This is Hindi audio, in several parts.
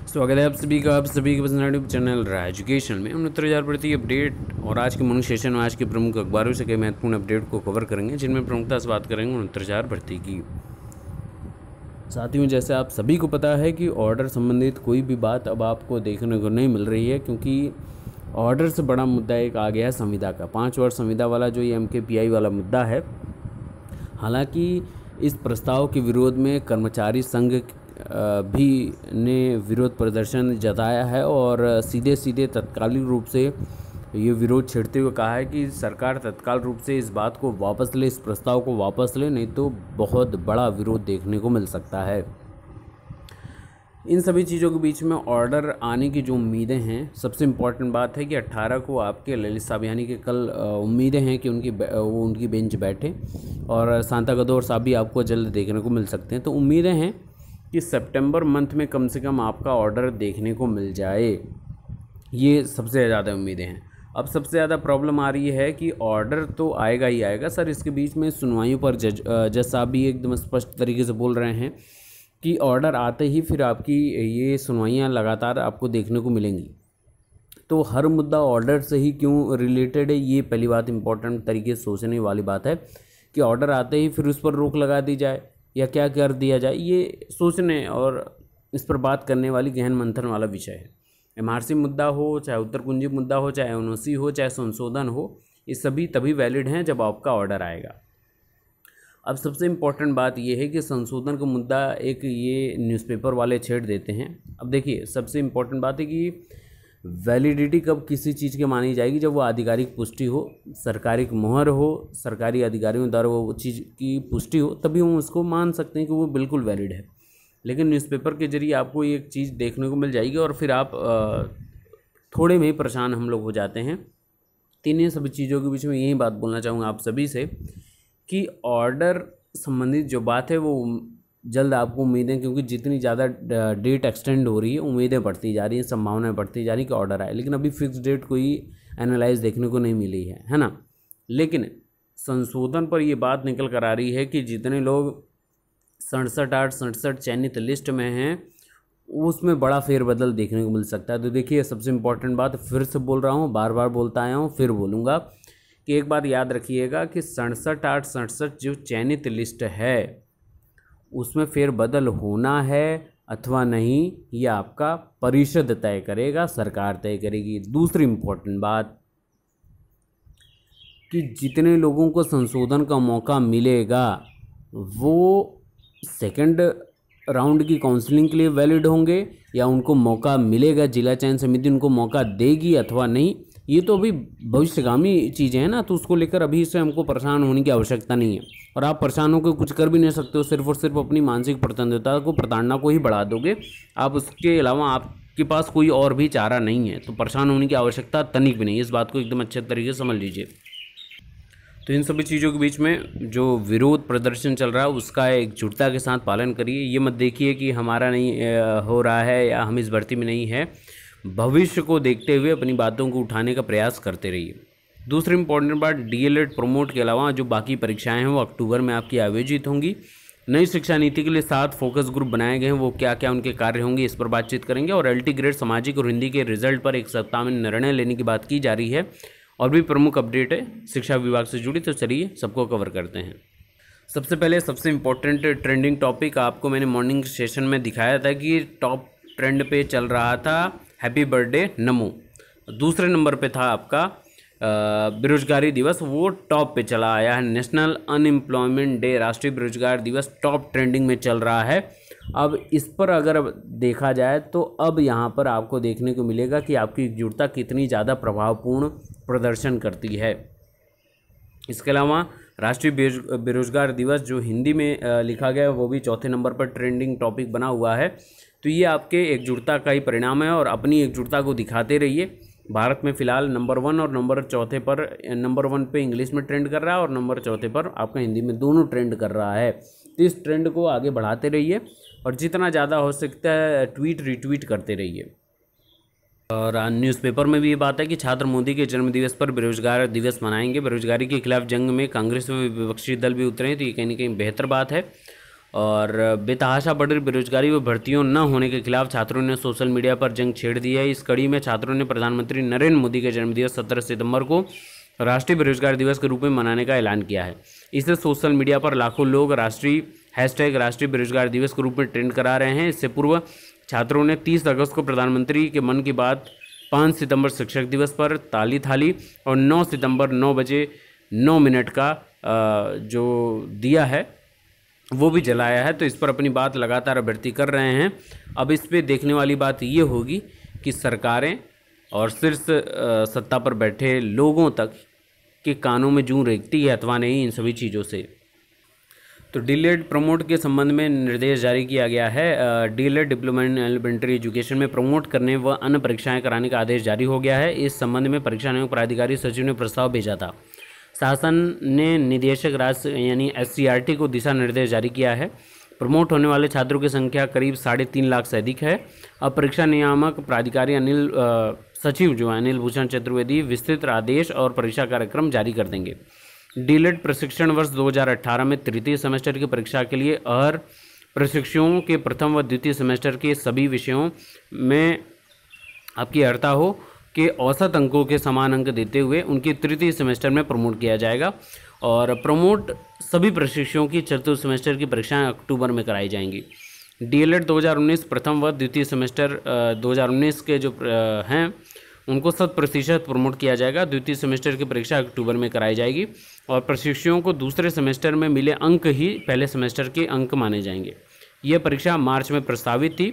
स्वागत है आप सभी का पसंद यूट्यूब चैनल एजुकेशन में। हम 69,000 प्रति अपडेट और आज के मॉर्निंग सेशन में आज के प्रमुख अखबारों से कई महत्वपूर्ण अपडेट को कवर करेंगे, जिनमें प्रमुखता से बात करेंगे 69,000 भर्ती की। साथ ही जैसे आप सभी को पता है कि ऑर्डर संबंधित कोई भी बात अब आपको देखने को नहीं मिल रही है, क्योंकि ऑर्डर से बड़ा मुद्दा एक आ गया है संविदा का। 5 वर्ष संविदा वाला जो ये MKPI वाला मुद्दा है। हालांकि इस प्रस्ताव के विरोध में कर्मचारी संघ भी ने विरोध प्रदर्शन जताया है और सीधे सीधे तत्कालिक रूप से ये विरोध छेड़ते हुए कहा है कि सरकार तत्काल रूप से इस बात को वापस ले, इस प्रस्ताव को वापस ले, नहीं तो बहुत बड़ा विरोध देखने को मिल सकता है। इन सभी चीज़ों के बीच में ऑर्डर आने की जो उम्मीदें हैं, सबसे इम्पॉर्टेंट बात है कि 18 को आपके ललित साहब यानी कि कल उम्मीदें हैं कि उनकी बेंच बैठे और शांता गदौर साहब भी आपको जल्द देखने को मिल सकते हैं। तो उम्मीदें हैं कि सितंबर मंथ में कम से कम आपका ऑर्डर देखने को मिल जाए, ये सबसे ज़्यादा उम्मीदें हैं। अब सबसे ज़्यादा प्रॉब्लम आ रही है कि ऑर्डर तो आएगा ही आएगा सर, इसके बीच में सुनवाइयों पर जज साहब भी एकदम स्पष्ट तरीके से बोल रहे हैं कि ऑर्डर आते ही फिर आपकी ये सुनवाइयाँ लगातार आपको देखने को मिलेंगी। तो हर मुद्दा ऑर्डर से ही क्यों रिलेटेड है, ये पहली बात इंपॉर्टेंट तरीके से सोचने वाली बात है कि ऑर्डर आते ही फिर उस पर रोक लगा दी जाए या क्या कर दिया जाए। ये सोचने और इस पर बात करने वाली गहन मंथन वाला विषय है। MRC मुद्दा हो, चाहे उत्तर कुंजी मुद्दा हो, चाहे NOC हो, चाहे संशोधन हो, ये सभी तभी वैलिड हैं जब आपका ऑर्डर आएगा। अब सबसे इम्पोर्टेंट बात यह है कि संशोधन का मुद्दा एक ये न्यूज़पेपर वाले छेड़ देते हैं। अब देखिए, सबसे इम्पोर्टेंट बात है कि वैलिडिटी कब किसी चीज़ की मानी जाएगी, जब वो आधिकारिक पुष्टि हो, सरकारी मोहर हो, सरकारी अधिकारियों द्वारा वो चीज़ की पुष्टि हो, तभी हम उसको मान सकते हैं कि वो बिल्कुल वैलिड है। लेकिन न्यूज़पेपर के जरिए आपको एक चीज़ देखने को मिल जाएगी और फिर आप थोड़े में ही परेशान हम लोग हो जाते हैं। तीन सभी चीज़ों के बीच में यही बात बोलना चाहूँगा आप सभी से कि ऑर्डर संबंधित जो बात है वो जल्द आपको उम्मीदें, क्योंकि जितनी ज़्यादा डेट एक्सटेंड हो रही है, उम्मीदें बढ़ती जा रही हैं, संभावनाएं बढ़ती जा रही कि ऑर्डर आए, लेकिन अभी फिक्स डेट कोई एनालाइज देखने को नहीं मिली है ना। लेकिन संशोधन पर ये बात निकल कर आ रही है कि जितने लोग 67 चयनित लिस्ट में हैं, उसमें बड़ा फेरबदल देखने को मिल सकता है। तो देखिए, सबसे इम्पोर्टेंट बात फिर से बोल रहा हूँ, बार बार बोलता आया हूँ, फिर बोलूँगा कि एक बात याद रखिएगा कि 67 जो चयनित लिस्ट है उसमें फेरबदल होना है अथवा नहीं, ये आपका परिषद तय करेगा, सरकार तय करेगी। दूसरी इम्पोर्टेंट बात कि जितने लोगों को संशोधन का मौका मिलेगा वो सेकंड राउंड की काउंसलिंग के लिए वैलिड होंगे या उनको मौका मिलेगा, जिला चयन समिति उनको मौका देगी अथवा नहीं, ये तो अभी भविष्यगामी चीज़ें हैं ना। तो उसको लेकर अभी से हमको परेशान होने की आवश्यकता नहीं है और आप परेशान होकर कुछ कर भी नहीं सकते हो, सिर्फ और सिर्फ अपनी मानसिक प्रतंत्रता को, प्रताड़ना को ही बढ़ा दोगे। आप उसके अलावा आपके पास कोई और भी चारा नहीं है, तो परेशान होने की आवश्यकता तनिक भी नहीं है। इस बात को एकदम अच्छे तरीके से समझ लीजिए। तो इन सभी चीज़ों के बीच में जो विरोध प्रदर्शन चल रहा है उसका एकजुटता के साथ पालन करिए। ये मत देखिए कि हमारा नहीं हो रहा है या हम इस भर्ती में नहीं है। भविष्य को देखते हुए अपनी बातों को उठाने का प्रयास करते रहिए। दूसरी इंपॉर्टेंट बात, DLED प्रमोट के अलावा जो बाकी परीक्षाएं हैं वो अक्टूबर में आपकी आयोजित होंगी। नई शिक्षा नीति के लिए 7 फोकस ग्रुप बनाए गए हैं, वो क्या क्या उनके कार्य होंगे इस पर बातचीत करेंगे। और LT ग्रेड सामाजिक और हिंदी के रिजल्ट पर एक सप्ताह में निर्णय लेने की बात की जा रही है। और भी प्रमुख अपडेट है शिक्षा विभाग से जुड़ी, तो चलिए सबको कवर करते हैं। सबसे पहले सबसे इम्पोर्टेंट ट्रेंडिंग टॉपिक आपको मैंने मॉर्निंग सेशन में दिखाया था कि टॉप ट्रेंड पे चल रहा था हैप्पी बर्थडे नमो। दूसरे नंबर पे था आपका बेरोजगारी दिवस, वो टॉप पे चला आया है। नेशनल अनएम्प्लॉयमेंट डे, राष्ट्रीय बेरोजगार दिवस टॉप ट्रेंडिंग में चल रहा है। अब इस पर अगर देखा जाए तो अब यहाँ पर आपको देखने को मिलेगा कि आपकी एकजुटता कितनी ज़्यादा प्रभावपूर्ण प्रदर्शन करती है। इसके अलावा राष्ट्रीय बेरोजगार दिवस जो हिंदी में लिखा गया है वो भी चौथे नंबर पर ट्रेंडिंग टॉपिक बना हुआ है। तो ये आपके एकजुटता का ही परिणाम है और अपनी एकजुटता को दिखाते रहिए। भारत में फ़िलहाल नंबर 1 और नंबर 4 पर, नंबर 1 पे इंग्लिश में ट्रेंड कर रहा है और नंबर 4 पर आपका हिंदी में, दोनों ट्रेंड कर रहा है। तो इस ट्रेंड को आगे बढ़ाते रहिए और जितना ज़्यादा हो सकता है ट्वीट रिट्वीट करते रहिए। और न्यूज़पेपर में भी ये बात है कि छात्र मोदी के जन्मदिवस पर बेरोजगार दिवस मनाएंगे। बेरोजगारी के खिलाफ जंग में कांग्रेस व विपक्षी दल भी उतरे हैं, तो ये कहीं ना कहीं बेहतर बात है। और बेतहाशा बढ़ रही बेरोजगारी व भर्तियों न होने के खिलाफ छात्रों ने सोशल मीडिया पर जंग छेड़ दी है। इस कड़ी में छात्रों ने प्रधानमंत्री नरेंद्र मोदी के जन्मदिवस 17 सितंबर को राष्ट्रीय बेरोजगार दिवस के रूप में मनाने का ऐलान किया है। इसे सोशल मीडिया पर लाखों लोग राष्ट्रीय बेरोजगार दिवस के रूप में ट्रेंड करा रहे हैं। इससे पूर्व छात्रों ने 30 अगस्त को प्रधानमंत्री के मन की बात, 5 सितंबर शिक्षक दिवस पर ताली थाली और 9 सितंबर 9 बजे 9 मिनट का जो दिया है वो भी जलाया है। तो इस पर अपनी बात लगातार अभ्यर्थी कर रहे हैं। अब इस पे देखने वाली बात ये होगी कि सरकारें और शीर्ष सत्ता पर बैठे लोगों तक के कानों में जूं रेंगती है अथवा नहीं इन सभी चीज़ों से। तो डीएलएड प्रमोट के संबंध में निर्देश जारी किया गया है। DElEd diploma in elementary education में प्रमोट करने व अन्य परीक्षाएं कराने का आदेश जारी हो गया है। इस संबंध में परीक्षा नियोग प्राधिकारी सचिव ने प्रस्ताव भेजा था। शासन ने निदेशक राज्य यानी एससीईआरटी को दिशा निर्देश जारी किया है। प्रमोट होने वाले छात्रों की संख्या करीब 3.5 लाख से अधिक है। अब परीक्षा नियामक प्राधिकारी सचिव जो अनिल भूषण चतुर्वेदी विस्तृत आदेश और परीक्षा कार्यक्रम जारी कर देंगे। डीएलएड प्रशिक्षण वर्ष 2018 में तृतीय सेमेस्टर की परीक्षा के लिए अहर प्रशिक्षुओं के प्रथम व द्वितीय सेमेस्टर के सभी विषयों में आपकी अर्हता हो के औसत अंकों के समान अंक देते हुए उनकी तृतीय सेमेस्टर में प्रमोट किया जाएगा। और प्रमोट सभी प्रशिक्षुओं की चतुर्थ सेमेस्टर की परीक्षाएं अक्टूबर में कराई जाएंगी। डीएलएड 2019 प्रथम व द्वितीय सेमेस्टर 2019 के जो हैं उनको 100% प्रमोट किया जाएगा। द्वितीय सेमेस्टर की परीक्षा अक्टूबर में कराई जाएगी और प्रशिक्षुओं को दूसरे सेमेस्टर में मिले अंक ही पहले सेमेस्टर के अंक माने जाएंगे। यह परीक्षा मार्च में प्रस्तावित थी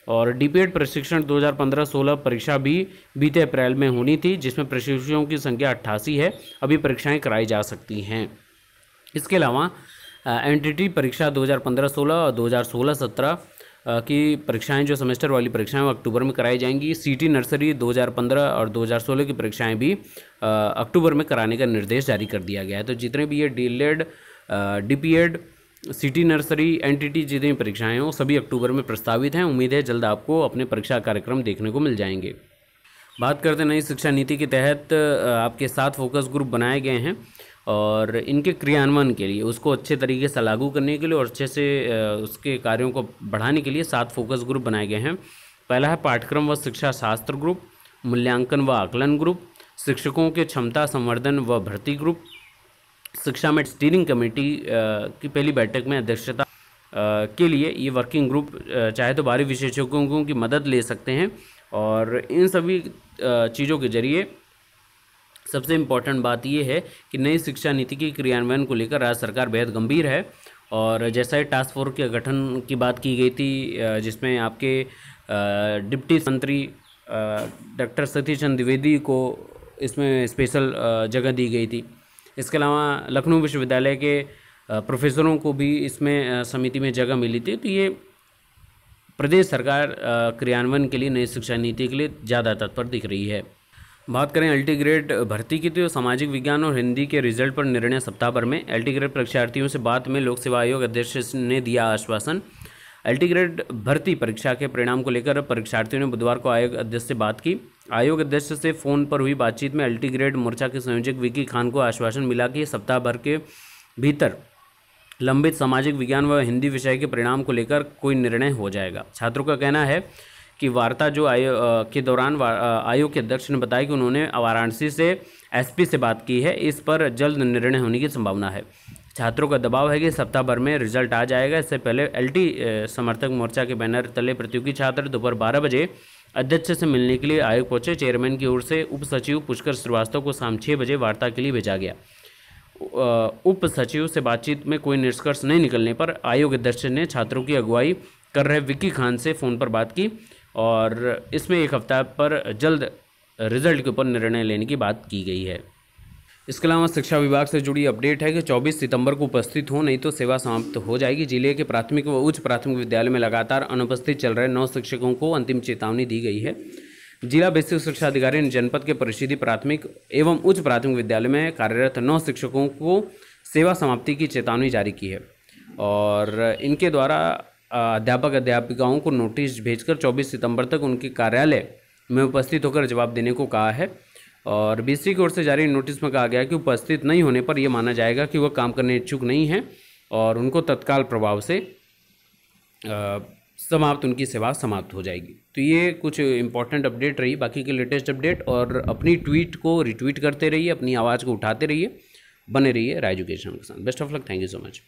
और डीपीएड प्रशिक्षण 2015-16 परीक्षा भी बीते अप्रैल में होनी थी, जिसमें प्रशिक्षुओं की संख्या 88 है। अभी परीक्षाएं कराई जा सकती हैं। इसके अलावा एनटीटी परीक्षा 2015-16 और 2016-17 की परीक्षाएं जो सेमेस्टर वाली परीक्षाएं वो अक्टूबर में कराई जाएंगी। सीटी नर्सरी 2015 और 2016 की परीक्षाएं भी अक्टूबर में कराने का निर्देश जारी कर दिया गया है। तो जितने भी ये DElEd, DPEd, city nursery, entity जितनी परीक्षाएं हैं वो सभी अक्टूबर में प्रस्तावित हैं। उम्मीद है जल्द आपको अपने परीक्षा कार्यक्रम देखने को मिल जाएंगे। बात करते हैं नई शिक्षा नीति के तहत आपके 7 फोकस ग्रुप बनाए गए हैं और इनके क्रियान्वयन के लिए, उसको अच्छे तरीके से लागू करने के लिए और अच्छे से उसके कार्यों को बढ़ाने के लिए 7 फोकस ग्रुप बनाए गए हैं। पहला है पाठ्यक्रम व शिक्षा शास्त्र ग्रुप, मूल्यांकन व आकलन ग्रुप, शिक्षकों के क्षमता संवर्धन व भर्ती ग्रुप, शिक्षा में स्टीयरिंग कमेटी की पहली बैठक में अध्यक्षता के लिए ये वर्किंग ग्रुप चाहे तो बाहरी विशेषज्ञों की मदद ले सकते हैं। और इन सभी चीज़ों के जरिए सबसे इम्पॉर्टेंट बात ये है कि नई शिक्षा नीति के क्रियान्वयन को लेकर राज्य सरकार बेहद गंभीर है। और जैसा ही टास्क फोर्स के गठन की बात की गई थी जिसमें आपके डिप्टी मंत्री डॉक्टर सतीश चंद्र द्विवेदी को इसमें स्पेशल जगह दी गई थी। इसके अलावा लखनऊ विश्वविद्यालय के प्रोफेसरों को भी इसमें समिति में जगह मिली थी। तो ये प्रदेश सरकार क्रियान्वयन के लिए नई शिक्षा नीति के लिए ज़्यादा तत्पर दिख रही है। बात करें एलटी ग्रेड भर्ती की, तो सामाजिक विज्ञान और हिंदी के रिजल्ट पर निर्णय सप्ताह भर में। एलटी ग्रेड परीक्षार्थियों से बात में लोक सेवा आयोग अध्यक्ष ने दिया आश्वासन। एलटी ग्रेड भर्ती परीक्षा के परिणाम को लेकर परीक्षार्थियों ने बुधवार को आयोग अध्यक्ष से बात की। आयोग अध्यक्ष से फ़ोन पर हुई बातचीत में एलटी ग्रेड मोर्चा के संयोजक विकी खान को आश्वासन मिला कि सप्ताह भर के भीतर लंबित सामाजिक विज्ञान व हिंदी विषय के परिणाम को लेकर कोई निर्णय हो जाएगा। छात्रों का कहना है कि वार्ता जो के दौरान आयोग के अध्यक्ष ने बताया कि उन्होंने वाराणसी से एसपी से बात की है, इस पर जल्द निर्णय होने की संभावना है। छात्रों का दबाव है कि सप्ताह भर में रिजल्ट आ जाएगा। इससे पहले एलटी समर्थक मोर्चा के बैनर तले प्रतियोगी छात्र दोपहर 12 बजे अध्यक्ष से मिलने के लिए आयोग पहुंचे। चेयरमैन की ओर से उप सचिव पुष्कर श्रीवास्तव को शाम 6 बजे वार्ता के लिए भेजा गया। उप सचिव से बातचीत में कोई निष्कर्ष नहीं निकलने पर आयोग अध्यक्ष ने छात्रों की अगुवाई कर रहे विक्की खान से फ़ोन पर बात की और इसमें 1 हफ्ता पर जल्द रिजल्ट के ऊपर निर्णय लेने की बात की गई है। इसके अलावा शिक्षा विभाग से जुड़ी अपडेट है कि 24 सितंबर को उपस्थित हो, नहीं तो सेवा समाप्त हो जाएगी। जिले के प्राथमिक व उच्च प्राथमिक विद्यालय में लगातार अनुपस्थित चल रहे 9 शिक्षकों को अंतिम चेतावनी दी गई है। जिला बेसिक शिक्षा अधिकारी ने जनपद के परिषदीय प्राथमिक एवं उच्च प्राथमिक विद्यालय में कार्यरत 9 शिक्षकों को सेवा समाप्ति की चेतावनी जारी की है और इनके द्वारा अध्यापक अध्यापिकाओं को नोटिस भेजकर 24 सितंबर तक उनके कार्यालय में उपस्थित होकर जवाब देने को कहा है। और बीसी की ओर से जारी नोटिस में कहा गया कि उपस्थित नहीं होने पर यह माना जाएगा कि वह काम करने इच्छुक नहीं है और उनको तत्काल प्रभाव से समाप्त, उनकी सेवा समाप्त हो जाएगी। तो ये कुछ इंपॉर्टेंट अपडेट रही। बाकी के लेटेस्ट अपडेट और अपनी ट्वीट को रिट्वीट करते रहिए, अपनी आवाज़ को उठाते रहिए, बने रहिए राय एजुकेशन के साथ। Best of luck, thank you so much.